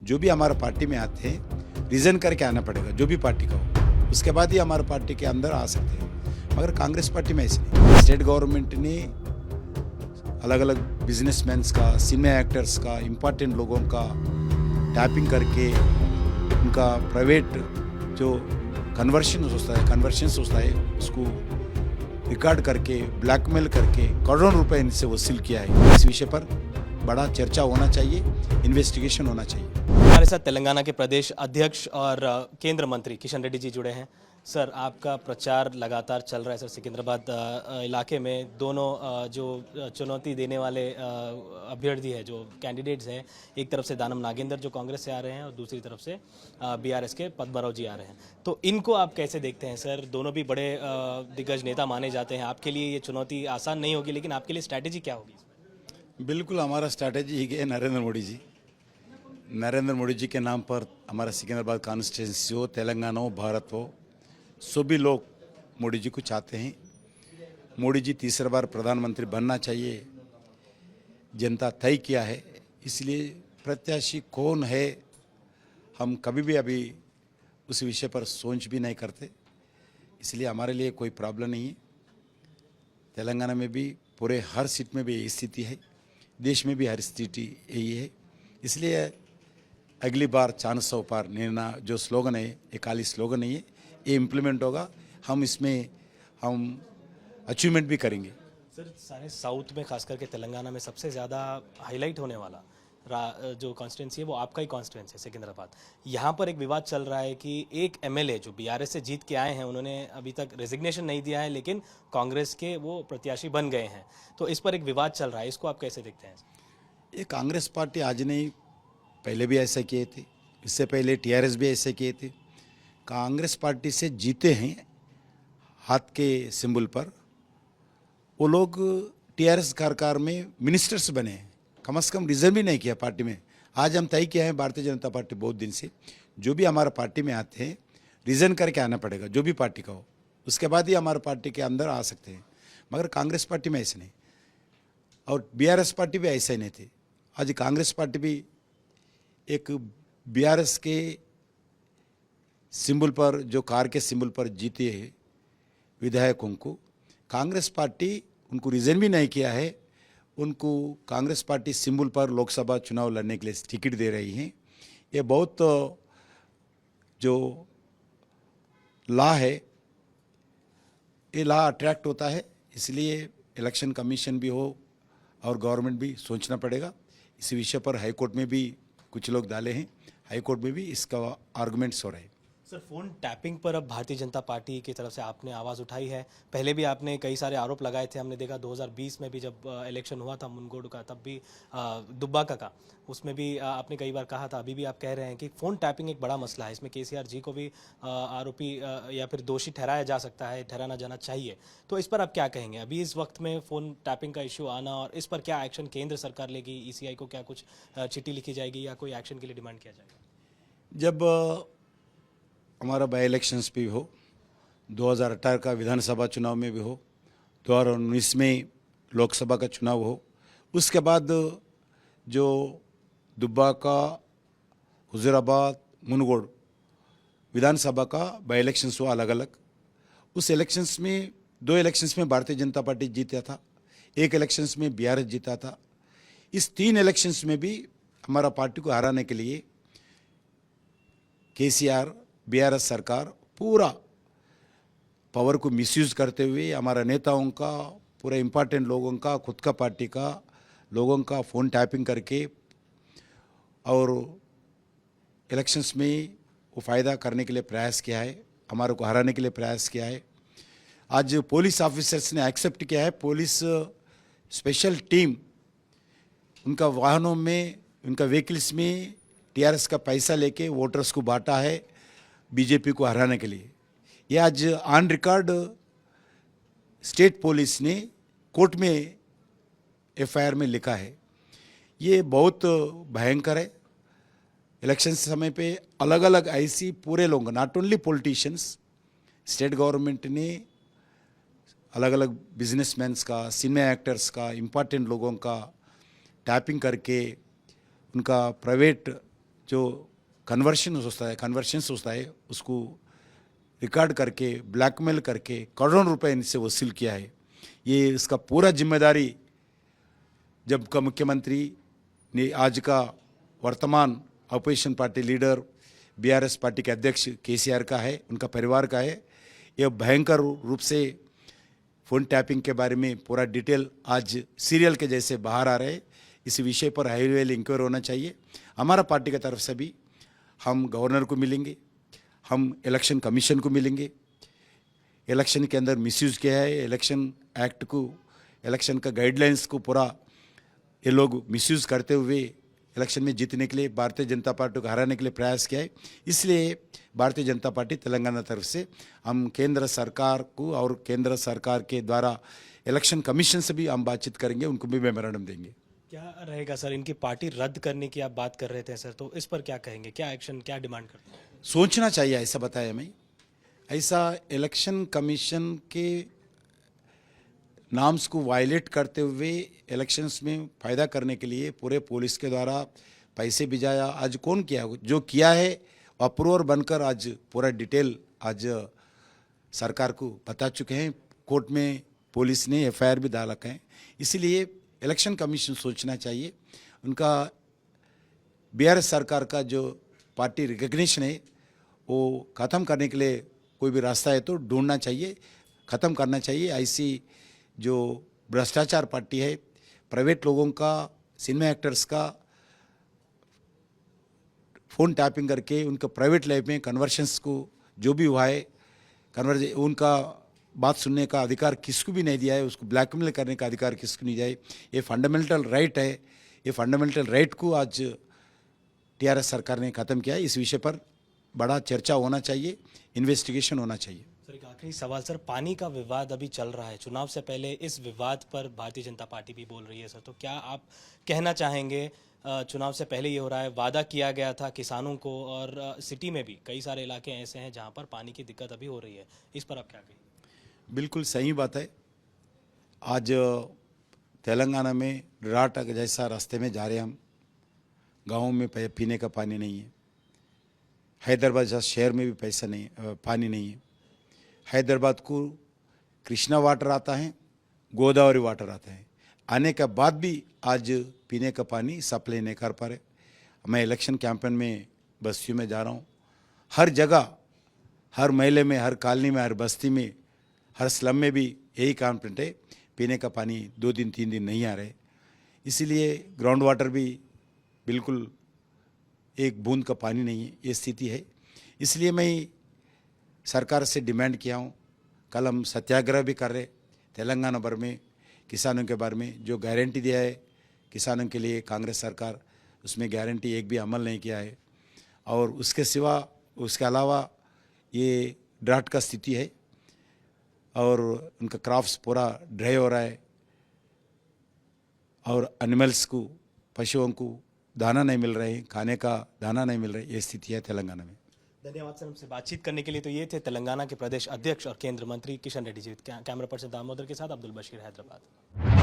जो भी हमारे पार्टी में आते हैं रीज़न करके आना पड़ेगा, जो भी पार्टी का हो, उसके बाद ही हमारे पार्टी के अंदर आ सकते हैं। मगर कांग्रेस पार्टी में ऐसे नहीं। स्टेट गवर्नमेंट ने अलग अलग बिजनेसमैन्स का, सिनेमा एक्टर्स का, इम्पोर्टेंट लोगों का टैपिंग करके उनका प्राइवेट जो कन्वर्शंस होता है उसको रिकॉर्ड करके ब्लैकमेल करके करोड़ों रुपए इनसे वसूल किया है। इस विषय पर बड़ा चर्चा होना चाहिए, इन्वेस्टिगेशन होना चाहिए। हमारे साथ तेलंगाना के प्रदेश अध्यक्ष और केंद्र मंत्री किशन रेड्डी जी जुड़े हैं। सर, आपका प्रचार लगातार चल रहा है सर। सिकंदराबाद इलाके में दोनों जो चुनौती देने वाले अभ्यर्थी है, जो कैंडिडेट्स हैं, एक तरफ से दानम नागेंद्र जो कांग्रेस से आ रहे हैं और दूसरी तरफ से बीआरएस के पद्माराव जी आ रहे हैं। तो इनको आप कैसे देखते हैं सर? दोनों भी बड़े दिग्गज नेता माने जाते हैं। आपके लिए ये चुनौती आसान नहीं होगी, लेकिन आपके लिए स्ट्रैटेजी क्या होगी? बिल्कुल हमारा स्ट्रैटेजी है नरेंद्र मोदी जी के नाम पर हमारा सिकंदराबाद कॉन्स्टिट्यूंसी हो, तेलंगाना हो, भारत हो, सभी लोग मोदी जी को चाहते हैं। मोदी जी तीसरा बार प्रधानमंत्री बनना चाहिए, जनता तय किया है। इसलिए प्रत्याशी कौन है हम कभी भी अभी उस विषय पर सोच भी नहीं करते। इसलिए हमारे लिए कोई प्रॉब्लम नहीं है। तेलंगाना में भी पूरे हर सीट में भी यही स्थिति है, देश में भी हर स्थिति यही है। इसलिए अगली बार चांस सौ पार निर्णय जो स्लोगन है, ये खाली स्लोगन नहीं है, ये इम्प्लीमेंट होगा। हम अचीवमेंट भी करेंगे। सर, सारे साउथ में खास करके तेलंगाना में सबसे ज़्यादा हाईलाइट होने वाला जो कॉन्स्टिट्यूंसी है वो आपका ही कॉन्स्टिट्यूंसी है, सिकंदराबाद। यहाँ पर एक विवाद चल रहा है कि एक एमएलए जो बीआरएस से जीत के आए हैं, उन्होंने अभी तक रेजिग्नेशन नहीं दिया है, लेकिन कांग्रेस के वो प्रत्याशी बन गए हैं। तो इस पर एक विवाद चल रहा है, इसको आप कैसे देखते हैं? ये कांग्रेस पार्टी आज नहीं, पहले भी ऐसा किए थे, इससे पहले टीआरएस भी ऐसे किए थे। कांग्रेस पार्टी से जीते हैं हाथ के सिंबल पर, वो लोग टीआरएस सरकार में मिनिस्टर्स बने हैं, कम से कम रिजर्व भी नहीं किया पार्टी में। आज हम तय किया है भारतीय जनता पार्टी बहुत दिन से, जो भी हमारा पार्टी में आते हैं रिजन करके आना पड़ेगा, जो भी पार्टी का हो, उसके बाद ही हमारे पार्टी के अंदर आ सकते हैं। मगर कांग्रेस पार्टी में ऐसे नहीं, और बीआरएस पार्टी भी ऐसे नहीं थे। आज कांग्रेस पार्टी भी एक बीआरएस के सिंबल पर, जो कार के सिंबल पर जीते हैं विधायकों को, कांग्रेस पार्टी उनको रिजन भी नहीं किया है। उनको कांग्रेस पार्टी सिंबल पर लोकसभा चुनाव लड़ने के लिए टिकट दे रही हैं। ये बहुत जो लॉ है, ये लॉ अट्रैक्ट होता है। इसलिए इलेक्शन कमीशन भी हो और गवर्नमेंट भी सोचना पड़ेगा। इस विषय पर हाईकोर्ट में भी कुछ लोग डाले हैं, हाईकोर्ट में भी इसका आर्गुमेंट्स हो रहे हैं। सर, फोन टैपिंग पर अब भारतीय जनता पार्टी की तरफ से आपने आवाज़ उठाई है। पहले भी आपने कई सारे आरोप लगाए थे। हमने देखा 2020 में भी जब इलेक्शन हुआ था मुनगोड का, तब भी दुब्बाका का, उसमें भी आपने कई बार कहा था। अभी भी आप कह रहे हैं कि फ़ोन टैपिंग एक बड़ा मसला है, इसमें केसीआर जी को भी आरोपी या फिर दोषी ठहराया जा सकता है, ठहराना जाना चाहिए। तो इस पर आप क्या कहेंगे? अभी इस वक्त में फ़ोन टैपिंग का इशू आना, और इस पर क्या एक्शन केंद्र सरकार लेगी? ईसीआई को क्या कुछ चिट्ठी लिखी जाएगी या कोई एक्शन के लिए डिमांड किया जाएगा? जब हमारा बाई इलेक्शंस भी हो, 2018 का विधानसभा चुनाव में भी हो, 2019 में लोकसभा का चुनाव हो, उसके बाद जो दुब्बाका, हुजूराबाद, मुनगोड विधानसभा का बाई इलेक्शंस हुआ अलग अलग। उस इलेक्शंस में 2 इलेक्शंस में भारतीय जनता पार्टी जीता था, 1 इलेक्शंस में बीआरएस जीता था। इस 3 इलेक्शंस में भी हमारा पार्टी को हराने के लिए केसीआर, बीआरएस सरकार पूरा पावर को मिसयूज करते हुए हमारा नेताओं का, पूरा इम्पोर्टेंट लोगों का, खुद का पार्टी का लोगों का फ़ोन टैपिंग करके और इलेक्शंस में वो फ़ायदा करने के लिए प्रयास किया है, हमारे को हराने के लिए प्रयास किया है। आज पुलिस ऑफिसर्स ने एक्सेप्ट किया है, पुलिस स्पेशल टीम उनका वाहनों में, उनका व्हीकल्स में टीआरएस का पैसा लेके वोटर्स को बांटा है बीजेपी को हराने के लिए। ये आज ऑन रिकॉर्ड स्टेट पुलिस ने कोर्ट में एफआईआर में लिखा है। ये बहुत भयंकर है। इलेक्शन समय पे अलग अलग ऐसी पूरे लोग, not only politicians, state government ने अलग अलग बिजनेसमैन्स का, सिनेमा एक्टर्स का, इम्पोर्टेंट लोगों का टैपिंग करके उनका प्राइवेट जो कन्वर्शंस होता है उसको रिकॉर्ड करके ब्लैकमेल करके करोड़ों रुपए इनसे वसूल किया है। ये इसका पूरा जिम्मेदारी जब का मुख्यमंत्री ने आज का वर्तमान opposition party leader BRS party के अध्यक्ष केसीआर का है, उनका परिवार का है। यह भयंकर रूप से फ़ोन टैपिंग के बारे में पूरा डिटेल आज सीरियल के जैसे बाहर आ रहे हैं। इस विषय पर हाई लेवल इंक्वायरी होना चाहिए। हमारा पार्टी की तरफ से भी हम गवर्नर को मिलेंगे, हम इलेक्शन कमीशन को मिलेंगे। इलेक्शन के अंदर मिसयूज किया है, इलेक्शन एक्ट को, इलेक्शन का गाइडलाइंस को पूरा ये लोग मिसयूज करते हुए इलेक्शन में जीतने के लिए भारतीय जनता पार्टी को हराने के लिए प्रयास किया है। इसलिए भारतीय जनता पार्टी तेलंगाना तरफ से हम केंद्र सरकार को और केंद्र सरकार के द्वारा इलेक्शन कमीशन से भी हम बातचीत करेंगे, उनको भी मेमोरेंडम देंगे। क्या रहेगा सर, इनकी पार्टी रद्द करने की आप बात कर रहे थे सर, तो इस पर क्या कहेंगे, क्या एक्शन, क्या डिमांड करते हैं? सोचना चाहिए, ऐसा बताया मैं। ऐसा इलेक्शन कमीशन के नाम्स को वायलेट करते हुए इलेक्शंस में फ़ायदा करने के लिए पूरे पुलिस के द्वारा पैसे भिजाया। आज कौन किया, जो किया है अप्रूवर बनकर आज पूरा डिटेल आज सरकार को बता चुके हैं। कोर्ट में पुलिस ने एफआईआर भी डाल रखे हैं। इसीलिए इलेक्शन कमीशन सोचना चाहिए। उनका बीआरएस सरकार का जो पार्टी रिकग्निशन है वो ख़त्म करने के लिए कोई भी रास्ता है तो ढूंढना चाहिए, ख़त्म करना चाहिए। ऐसी जो भ्रष्टाचार पार्टी है, प्राइवेट लोगों का, सिनेमा एक्टर्स का फ़ोन टैपिंग करके उनका प्राइवेट लाइफ में कन्वर्शंस को जो भी हुआ है, उनका बात सुनने का अधिकार किसको भी नहीं दिया है, उसको ब्लैकमेल करने का अधिकार किसको नहीं दिया है। ये फंडामेंटल राइट है। ये फंडामेंटल राइट को आज टीआरएस सरकार ने ख़त्म किया है। इस विषय पर बड़ा चर्चा होना चाहिए, इन्वेस्टिगेशन होना चाहिए। सर एक आखिरी सवाल सर, पानी का विवाद अभी चल रहा है, चुनाव से पहले इस विवाद पर भारतीय जनता पार्टी भी बोल रही है सर, तो क्या आप कहना चाहेंगे, चुनाव से पहले ये हो रहा है, वादा किया गया था किसानों को, और सिटी में भी कई सारे इलाके ऐसे हैं जहां पर पानी की दिक्कत अभी हो रही है, इस पर आप क्या कहेंगे? बिल्कुल सही बात है। आज तेलंगाना में राट जैसा रास्ते में जा रहे हम, गाँव में पीने का पानी नहीं है। हैदराबाद जैसा शहर में भी पैसा नहीं, पानी नहीं है। हैदराबाद को कृष्णा वाटर आता है, गोदावरी वाटर आता है, आने के बाद भी आज पीने का पानी सप्लाई नहीं कर पा रहे। मैं इलेक्शन कैंपेन में बस्तियों में जा रहा हूँ, हर जगह, हर महल्ले में, हर कॉलोनी में, हर बस्ती में, हर स्लम में भी यही कंप्लेंट है, पीने का पानी 2 दिन 3 दिन नहीं आ रहे। इसीलिए ग्राउंड वाटर भी बिल्कुल एक बूंद का पानी नहीं है, ये स्थिति है। इसलिए मैं सरकार से डिमांड किया हूँ। कल हम सत्याग्रह भी कर रहे तेलंगाना भर में किसानों के बारे में। जो गारंटी दिया है किसानों के लिए कांग्रेस सरकार, उसमें गारंटी एक भी अमल नहीं किया है। और उसके अलावा ये ड्राफ्ट का स्थिति है और उनका क्रॉप्स पूरा ड्राई हो रहा है और एनिमल्स को, पशुओं को दाना नहीं मिल रहे, खाने का दाना नहीं मिल रहा है। ये स्थिति है तेलंगाना में। धन्यवाद सर हमसे बातचीत करने के लिए। तो ये थे तेलंगाना के प्रदेश अध्यक्ष और केंद्र मंत्री किशन रेड्डी जी। कैमरा पर्सन दामोदर के साथ अब्दुल बशीर, हैदराबाद।